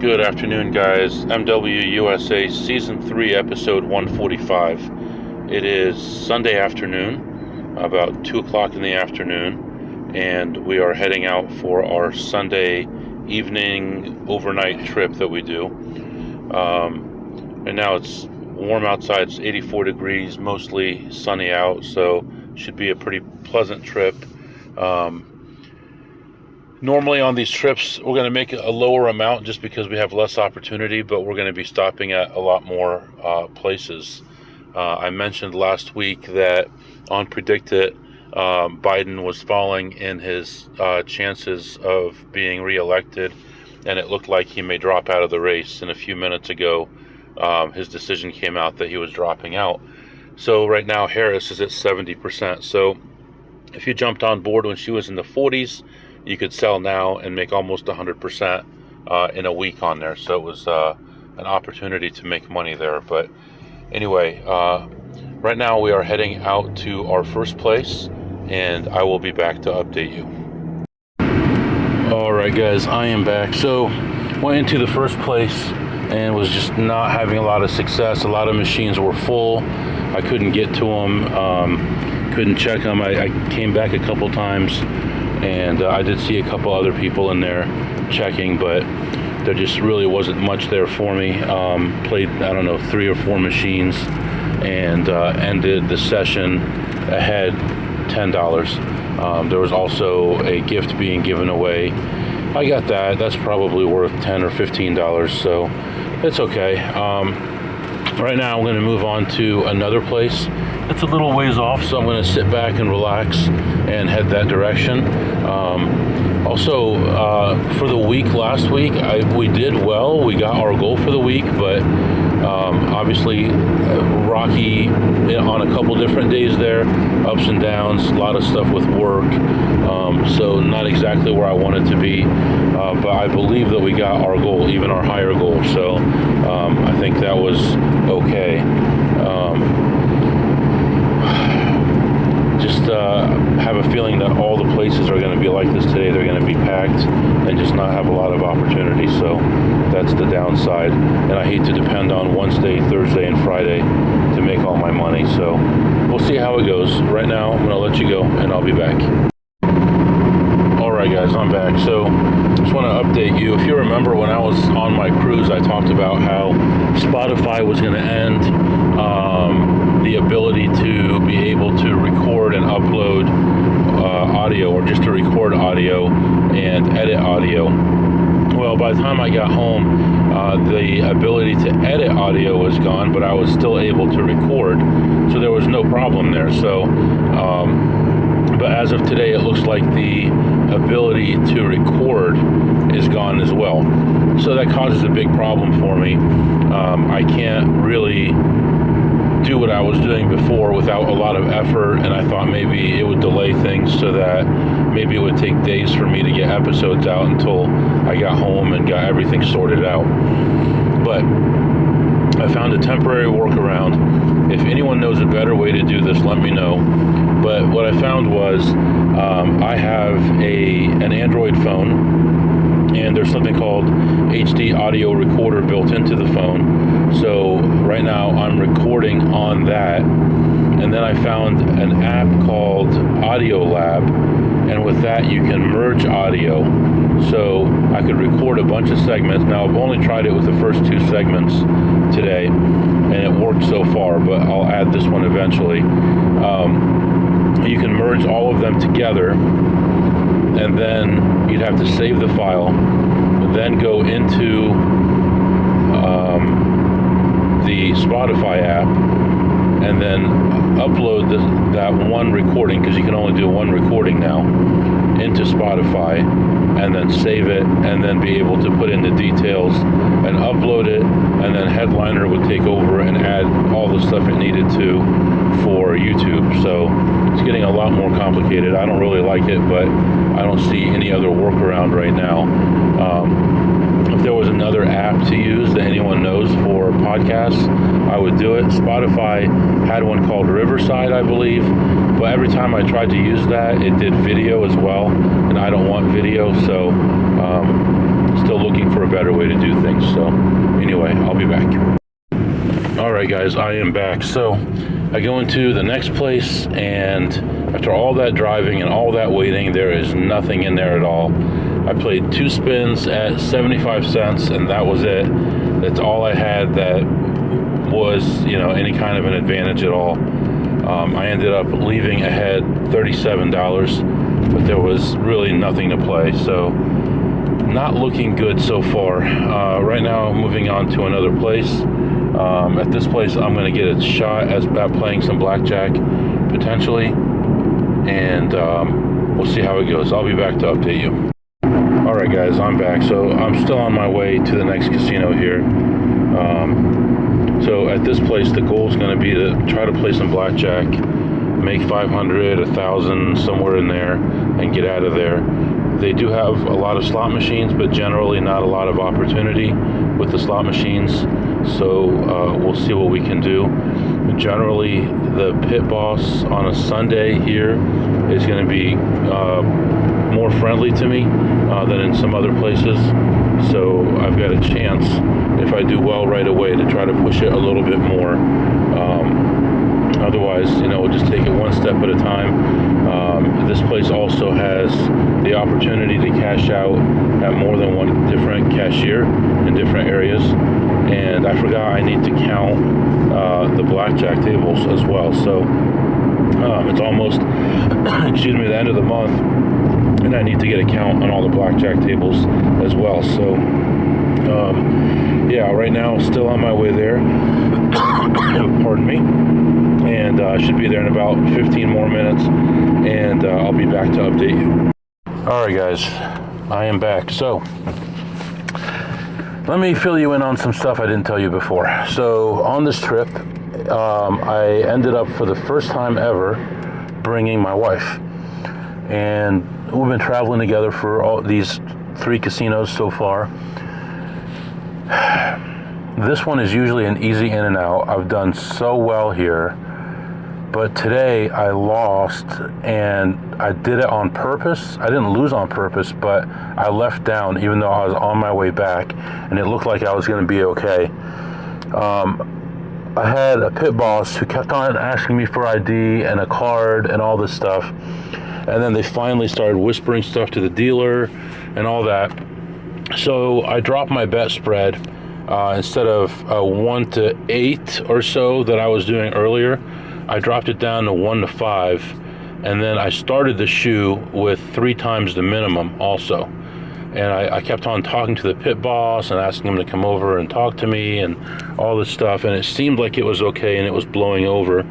Good afternoon, guys. MWUSA Season 3, Episode 145. It is Sunday afternoon, about 2 o'clock in the afternoon, and we are heading out for our Sunday evening overnight trip that we do. And now it's warm outside. It's 84 degrees, mostly sunny out, so should be a pretty pleasant trip. Normally on these trips, we're going to make a lower amount just because we have less opportunity, but we're going to be stopping at a lot more places. I mentioned last week that on Predicted, Biden was falling in his chances of being reelected, and it looked like he may drop out of the race. And a few minutes ago, his decision came out that he was dropping out. So right now, Harris is at 70%. So if you jumped on board when she was in the 40s, you could sell now and make almost 100% in a week on there. So it was an opportunity to make money there. But anyway, right now we are heading out to our first place, and I will be back to update you. All right, guys, I am back. So went into the first place and was just not having a lot of success. A lot of machines were full. I couldn't get to them, couldn't check them. I came back a couple times, and I did see a couple other people in there checking, but there just really wasn't much there for me. Played, 3 or 4 machines, and ended the session ahead $10. There was also a gift being given away. I got that. That's probably worth $10 or $15, so it's okay. Right now I'm going to move on to another place. It's a little ways off, so I'm going to sit back and relax and head that direction. Also, for the week last week, we did well. We got our goal for the week, but obviously rocky on a couple different days there, ups and downs, a lot of stuff with work, so not exactly where I wanted to be, but I believe that we got our goal, even our higher goal, so I think that was okay. Just have a feeling that all the places are going to be like this today. They're going to be packed and just not have a lot of opportunity. So that's the downside. And I hate to depend on Wednesday, Thursday, and Friday to make all my money. So we'll see how it goes. Right now, I'm going to let you go, and I'll be back. All right, guys, I'm back. So just want to update you. If you remember, when I was on my cruise, I talked about how Spotify was going to end the ability to be able to record and upload audio, or just to record audio and edit audio. Well, by the time I got home, the ability to edit audio was gone, but I was still able to record, so there was no problem there. So, but as of today, it looks like the ability to record is gone as well. So that causes a big problem for me. I can't really do what I was doing before without a lot of effort, and I thought maybe it would delay things, so that maybe it would take days for me to get episodes out until I got home and got everything sorted out. But I found a temporary workaround. If anyone knows a better way to do this, let me know. But what I found was I have an Android phone, and there's something called HD audio recorder built into the phone. So right now I'm recording on that, and then I found an app called Audio Lab, and with that you can merge audio. So I could record a bunch of segments. Now I've only tried it with the first 2 segments today, and it worked so far, but I'll add this one eventually. You can merge all of them together, and then you'd have to save the file, then go into the Spotify app, and then upload that one recording, because you can only do one recording now, into Spotify, and then save it, and then be able to put in the details and upload it, and then Headliner would take over and add all the stuff it needed to for YouTube. So it's getting a lot more complicated. I don't really like it, but I don't see any other workaround right now. If there was another app to use that anyone knows for podcasts, I would do it. Spotify had one called Riverside, I believe, but every time I tried to use that, it did video as well, and I don't want video, so still looking for a better way to do things. So anyway, I'll be back. All right, guys, I am back. So I go into the next place, and after all that driving and all that waiting, there is nothing in there at all. I played 2 spins at 75 cents, and that was it. That's all I had that was, you know, any kind of an advantage at all. I ended up leaving ahead $37, but there was really nothing to play. So not looking good so far. Right now, moving on to another place. At this place, I'm going to get a shot at playing some blackjack, potentially, and we'll see how it goes. I'll be back to update you. All right, guys, I'm back. So I'm still on my way to the next casino here. So at this place, the goal is going to be to try to play some blackjack, make 500, 1,000, somewhere in there, and get out of there. They do have a lot of slot machines, but generally not a lot of opportunity with the slot machines. So we'll see what we can do. Generally, the pit boss on a Sunday here is going to be more friendly to me than in some other places. So I've got a chance, if I do well right away, to try to push it a little bit more. Otherwise, you know, we'll just take it one step at a time. This place also has the opportunity to cash out at more than one different cashier in different areas. And I forgot I need to count the blackjack tables as well. So it's almost, excuse me, the end of the month, and I need to get a count on all the blackjack tables as well. So yeah, right now still on my way there. Pardon me. And I should be there in about 15 more minutes, and I'll be back to update you. All right, guys, I am back. So let me fill you in on some stuff I didn't tell you before. So on this trip, I ended up, for the first time ever, bringing my wife. And we've been traveling together for all these 3 casinos so far. This one is usually an easy in and out. I've done so well here. But today I lost, and I did it on purpose. I didn't lose on purpose, but I left down even though I was on my way back, and it looked like I was going to be okay. I had a pit boss who kept on asking me for ID and a card and all this stuff. And then they finally started whispering stuff to the dealer and all that. So I dropped my bet spread. Instead of 1-8 or so that I was doing earlier, I dropped it down to 1-5, and then I started the shoe with 3 times the minimum also. And I kept on talking to the pit boss and asking him to come over and talk to me and all this stuff, and it seemed like it was okay, and it was blowing over.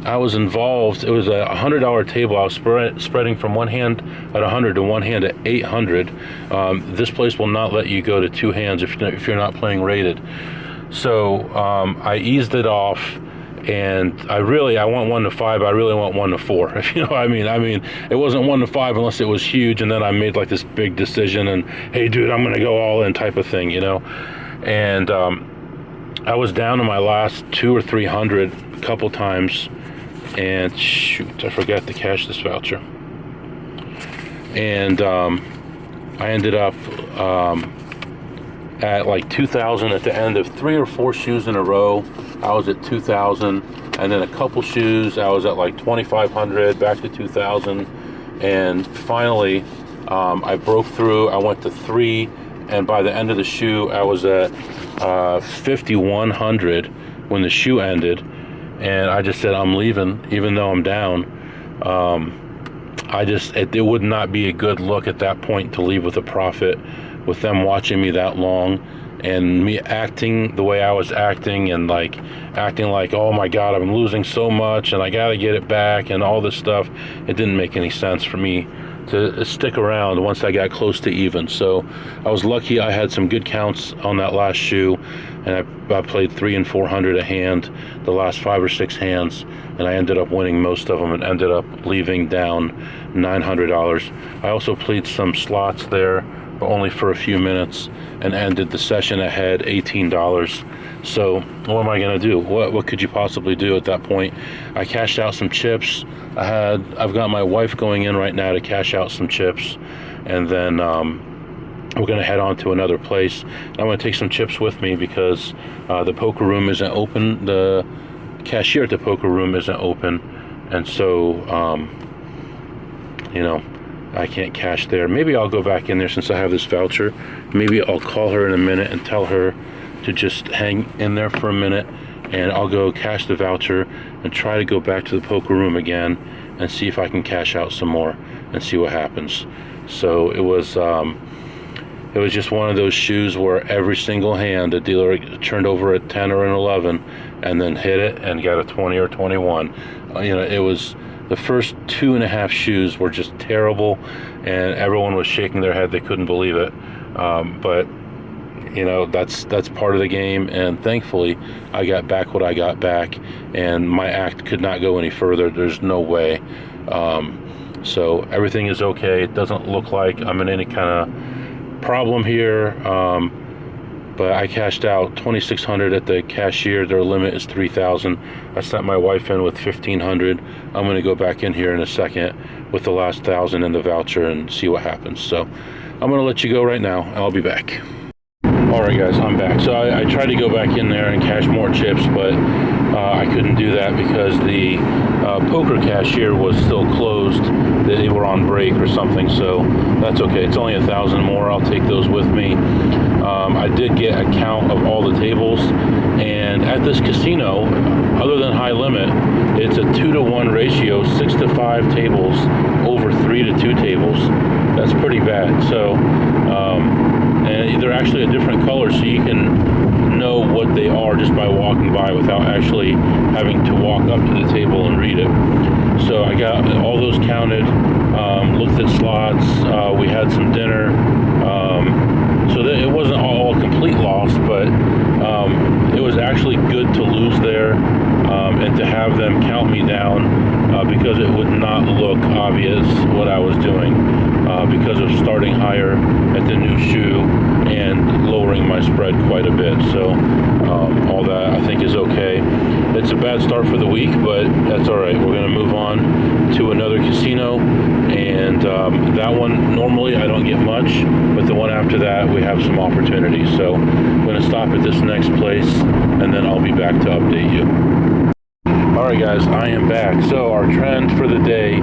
I was involved. It was a $100 table. I was spreading from one hand at 100 to one hand at 800. This place will not let you go to 2 hands if you're not playing rated. So I eased it off, and I want 1-5. I really want 1-4. If you know what I mean. I mean, it wasn't 1-5 unless it was huge, and then I made like this big decision and, hey, dude, I'm gonna go all in type of thing, you know. And I was down to my last 200 or 300 a couple times. And shoot, I forgot to cash this voucher. And I ended up at like 2,000 at the end of 3 or 4 shoes in a row. I was at 2,000, and then a couple shoes I was at like 2,500, back to 2,000, and finally I broke through. I went to 3, and by the end of the shoe I was at 5,100 when the shoe ended. And I just said, I'm leaving, even though I'm down. It would not be a good look at that point to leave with a profit, with them watching me that long, and me acting the way I was acting, and like acting like, oh my God, I'm losing so much, and I got to get it back, and all this stuff. It didn't make any sense for me to stick around once I got close to even. So I was lucky I had some good counts on that last shoe, and I played 300 and 400 a hand the last 5 or 6 hands, and I ended up winning most of them and ended up leaving down $900. I also played some slots there, but only for a few minutes, and ended the session ahead $18. So what am I going to do? What could you possibly do at that point? I cashed out some chips. I've got my wife going in right now to cash out some chips, and then we're going to head on to another place. I'm going to take some chips with me because the poker room isn't open. The cashier at the poker room isn't open, and so you know, I can't cash there. Maybe I'll go back in there since I have this voucher. Maybe I'll call her in a minute and tell her to just hang in there for a minute, and I'll go cash the voucher and try to go back to the poker room again and see if I can cash out some more and see what happens. So it was just one of those shoes where every single hand the dealer turned over a 10 or an 11 and then hit it and got a 20 or 21. You know, it was the first 2.5 shoes were just terrible, and everyone was shaking their head. They couldn't believe it. But you know, that's part of the game, and thankfully I got back what I got back, and my act could not go any further. There's no way. So everything is okay. It doesn't look like I'm in any kind of problem here. But I cashed out $2,600 at the cashier. Their limit is $3,000. I sent my wife in with $1,500. I'm going to go back in here in a second with the last $1,000 in the voucher and see what happens. So I'm going to let you go right now, and I'll be back. All right, guys, I'm back. So I tried to go back in there and cash more chips, but I couldn't do that because the poker cashier was still closed. They were on break or something, so that's okay. It's only 1,000 more. I'll take those with me. I did get a count of all the tables, and at this casino, other than high limit, it's a 2-to-1 ratio, 6 to 5 tables over 3 to 2 tables. That's pretty bad. So, and they're actually a different color, so you can know what they are just by walking by without actually having to walk up to the table and read it. So I got all those counted, looked at slots, we had some dinner, so that it wasn't all a complete loss, but it was actually good to lose there, and to have them count me down because it would not look obvious what I was doing because of starting higher at the new shoe and lowering my spread quite a bit. So all that I think is okay. It's a bad start for the week, but that's all right. We're going to move on to another casino, and that one normally I don't get much, but the one after that we have some opportunities. So I'm going to stop at this next place, and then I'll be back to update you. Alright guys, I am back. So our trend for the day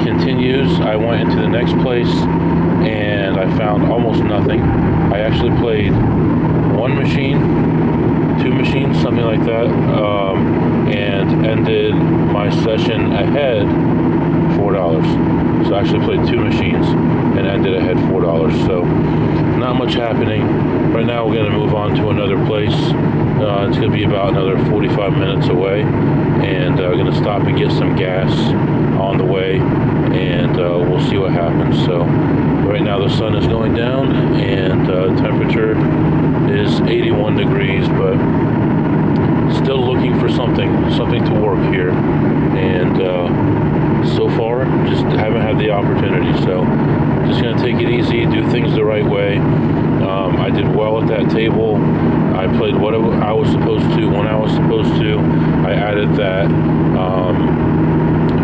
continues. I went into the next place and I found almost nothing. I actually played 1 machine, 2 machines, something like that, and ended my session ahead $4. So I actually played 2 machines and ended ahead $4. So not much happening. Right now we're going to move on to another place. It's going to be about another 45 minutes away, and we're going to stop and get some gas on the way, and we'll see what happens. So right now the sun is going down, and temperature is 81 degrees, but still looking for something to work here, and so far just haven't had the opportunity. So just going to take it easy, do things the right way. I did well at that table. I played what I was supposed to when I was supposed to. I added that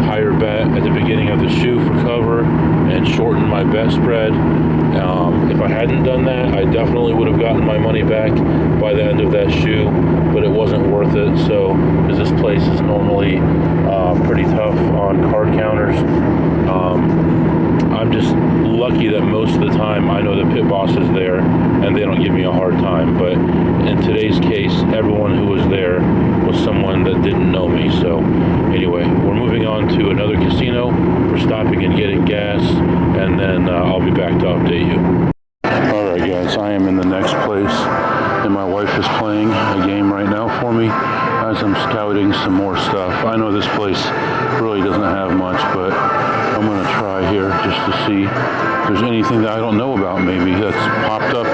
higher bet at the beginning of the shoe for cover and shortened my bet spread. If I hadn't done that, I definitely would have gotten my money back by the end of that shoe, but it wasn't worth it. So, because this place is normally pretty tough on card counters, I'm just lucky that most of the time I know the pit boss is there and they don't give me a hard time. But in today's case, everyone who was there was someone that didn't know me. So anyway, we're moving on to another casino. We're stopping and getting gas, and then I'll be back to update you. Alright guys, I am in the next place, and my wife is playing a game right now for me as I'm scouting some more stuff. I know this place really doesn't have much, but I'm going to try here just to see if there's anything that I don't know about maybe that's popped up.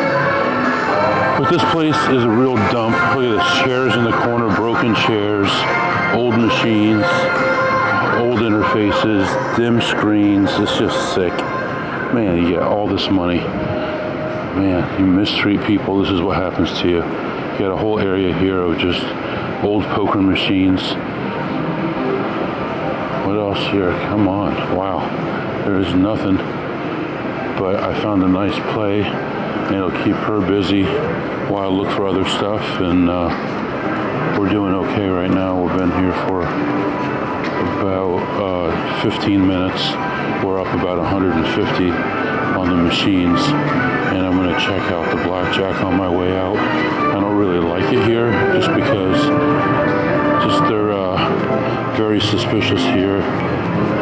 But this place is a real dump. Look at the chairs in the corner, broken chairs, old machines, old interfaces, dim screens. It's just sick. Man, you get all this money. Man, you mistreat people, this is what happens to you. You got a whole area here of just old poker machines. What else here? Come on. Wow. There is nothing. But I found a nice play. and it'll keep her busy while I look for other stuff. And we're doing okay right now. We've been here for about 15 minutes. We're up about 150 on the machines, and I'm going to check out the blackjack on my way out. I don't really like it here just because they're very suspicious here,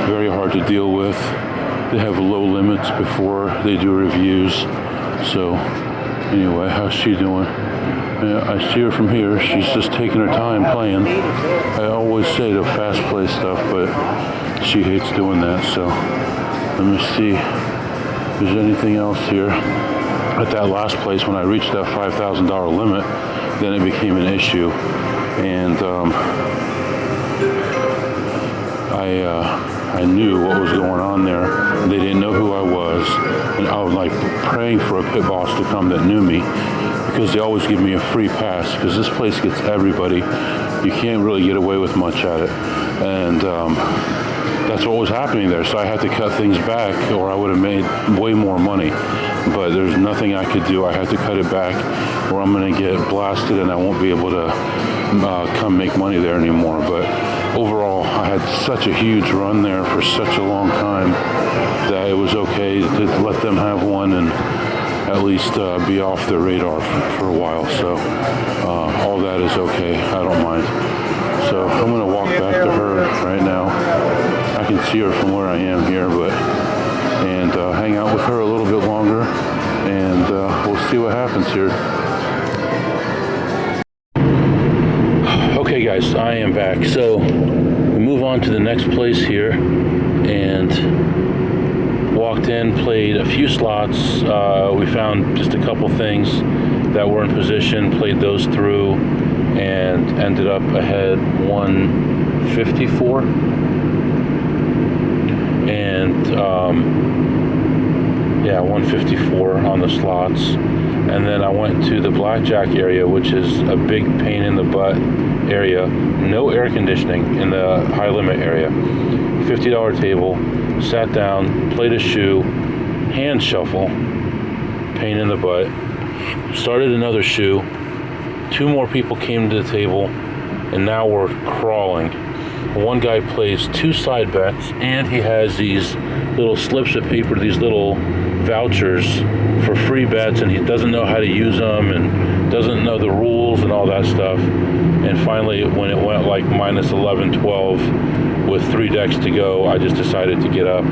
very hard to deal with. They have low limits before they do reviews. So anyway, how's she doing? Yeah, I see her from here. She's just taking her time playing. I always say to fast play stuff, but she hates doing that. So let me see if there's anything else here. At that last place, when I reached that $5,000 limit, then it became an issue. And I knew what was going on there. They didn't know who I was, and I was like praying for a pit boss to come that knew me, because they always give me a free pass, because this place gets everybody. You can't really get away with much at it, and that's what was happening there. So I had to cut things back, or I would have made way more money. But there's nothing I could do. I had to cut it back, or I'm going to get blasted, and I won't be able to come make money there anymore. But overall, I had such a huge run there for such a long time that it was okay to let them have one and at least be off their radar for a while. So all that is okay. I don't mind. So I'm going to walk back to her right now. I can see her from where I am here, and hang out with her a little bit longer, and we'll see what happens here. Okay guys, I am back. So we move on to the next place here, and walked in, played a few slots. We found just a couple things that were in position, played those through, and ended up ahead 154. And 154 on the slots. And then I went to the blackjack area, which is a big pain in the butt area. No air conditioning in the high limit area. $50 table. Sat down, played a shoe, hand shuffle, pain in the butt. Started another shoe. 2 more people came to the table, and now we're crawling. One guy plays 2 side bets, and he has these little slips of paper, these little vouchers for free bets, and he doesn't know how to use them and doesn't know the rules and all that stuff. And finally, when it went like minus 11, 12 with 3 decks to go, I just decided to get up.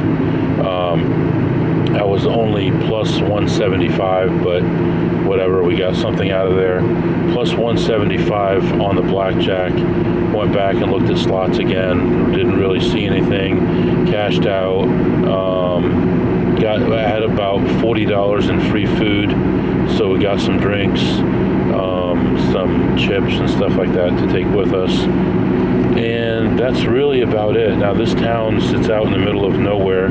I was only plus 175, but whatever, we got something out of there. Plus 175 on the blackjack. Went back and looked at slots again. Didn't really see anything. Cashed out. I had about $40 in free food, so we got some drinks, some chips and stuff like that to take with us. And that's really about it. Now this town sits out in the middle of nowhere,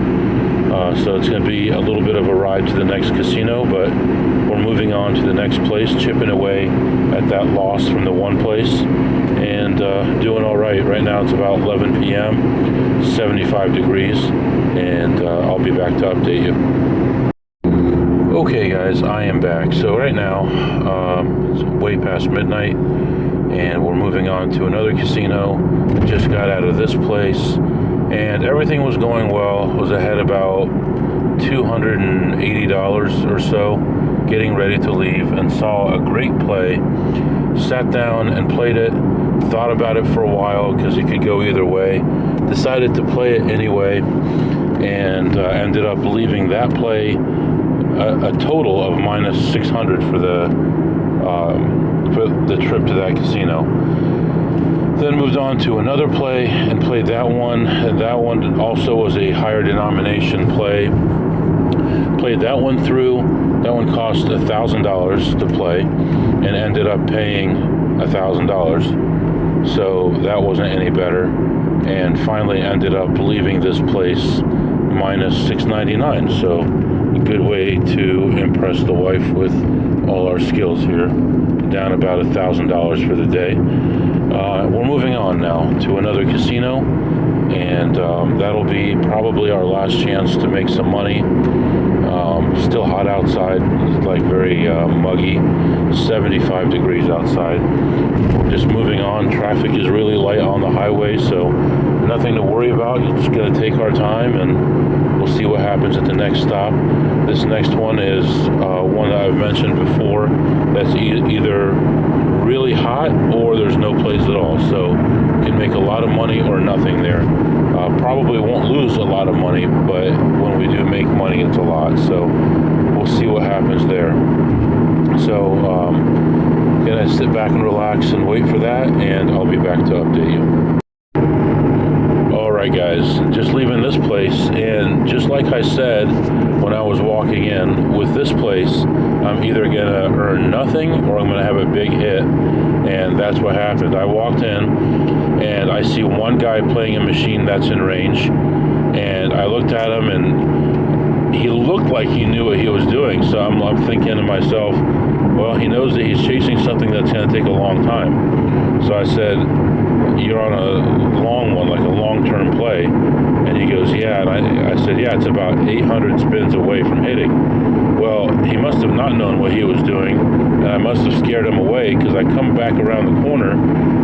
so it's going to be a little bit of a ride to the next casino, but we're moving on to the next place, chipping away at that loss from the one place, and doing all right. Right now it's about 11 p.m., 75 degrees, and I'll be back to update you. Okay guys, I am back. So right now, it's way past midnight, and we're moving on to another casino. Just got out of this place, and everything was going well. Was ahead about $280 or so, getting ready to leave, and saw a great play. Sat down and played it. Thought about it for a while because it could go either way. Decided to play it anyway, and ended up leaving that play a total of minus 600 for the trip to that casino. Then moved on to another play and played that one, and that one also was a higher denomination play. Played that one through. That one cost $1,000 to play, and ended up paying $1,000. So that wasn't any better, and finally ended up leaving this place minus $699. So a good way to impress the wife with all our skills here. Down about $1,000 for the day. We're moving on now to another casino, and that'll be probably our last chance to make some money. Still hot outside. It's like very muggy. 75 degrees outside. Just moving on. Traffic is really light on the highway, so nothing to worry about. You're just going to take our time, and we'll see what happens at the next stop. This next one is one that I've mentioned before. That's either really hot or there's no place at all. So you can make a lot of money or nothing there. Probably won't lose a lot of money, but when we do make money, it's a lot. So we'll see what happens there. So gonna sit back and relax and wait for that, and I'll be back to update you. Alright guys, just leaving this place, and just like I said when I was walking in, with this place I'm either gonna earn nothing or I'm gonna have a big hit, and that's what happened. I walked in and I see one guy playing a machine that's in range, and I looked at him and he looked like he knew what he was doing, so I'm thinking to myself, well, he knows that he's chasing something that's going to take a long time. So I said, you're on a long one, like a long-term play. And he goes, yeah. And I said, yeah, it's about 800 spins away from hitting. Well, he must have not known what he was doing, and I must have scared him away, because I come back around the corner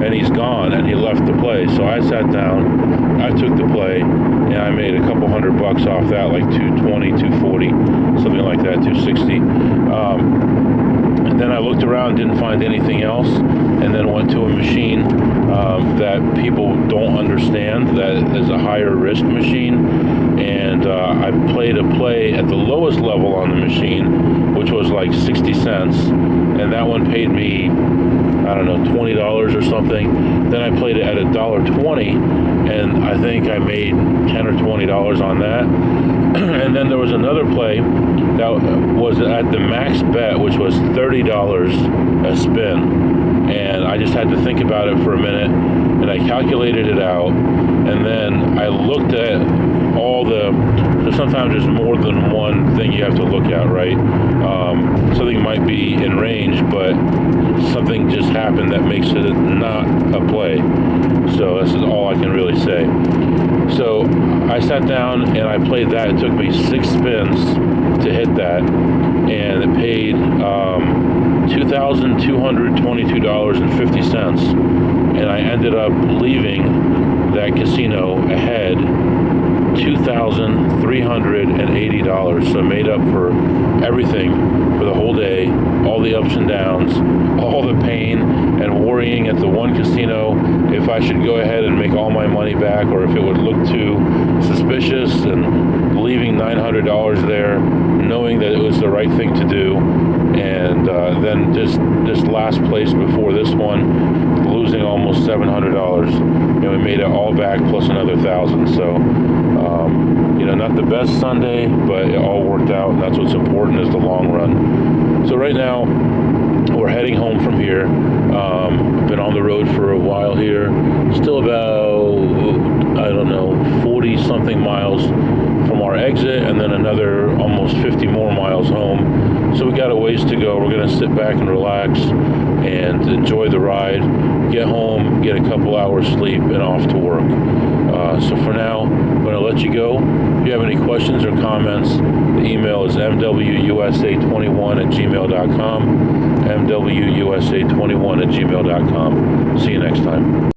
and he's gone and he left the play. So I sat down, I took the play, and I made a couple $100 off that, like 220, 240, something like that, 260. And then I looked around, didn't find anything else, and then went to a machine that people don't understand, that is a higher risk machine. And I played a play at the lowest level on the machine, which was like 60 cents. And that one paid me, I don't know, $20 or something. Then I played it at $1.20, and I think I made $10 or $20 on that. And then there was another play that was at the max bet, which was $30 a spin. And I just had to think about it for a minute, and I calculated it out, and then I looked at all the, so sometimes there's more than one thing you have to look at, right? Something might be in range, but something just happened that makes it not a play. So this is all I can really say. So I sat down and I played that. It took me 6 spins to hit that, and it paid $2,222.50, and I ended up leaving that casino ahead $2,380. So made up for everything for the whole day, all the ups and downs, all the pain and worrying at the one casino if I should go ahead and make all my money back, or if it would look too suspicious, and leaving $900 there, knowing that it was the right thing to do. And then just this last place before this one, losing almost $700, and we made it all back plus another $1,000. So not the best Sunday, but it all worked out, and that's what's important, is the long run. So right now we're heading home from here. I've been on the road for a while here, still about, I don't know, 40 something miles from our exit, and then another almost 50 more miles home. So we got a ways to go. We're going to sit back and relax and enjoy the ride, get home, get a couple hours sleep, and off to work. So for now, I'm going to let you go. If you have any questions or comments, the email is mwusa21@gmail.com, mwusa21@gmail.com. See you next time.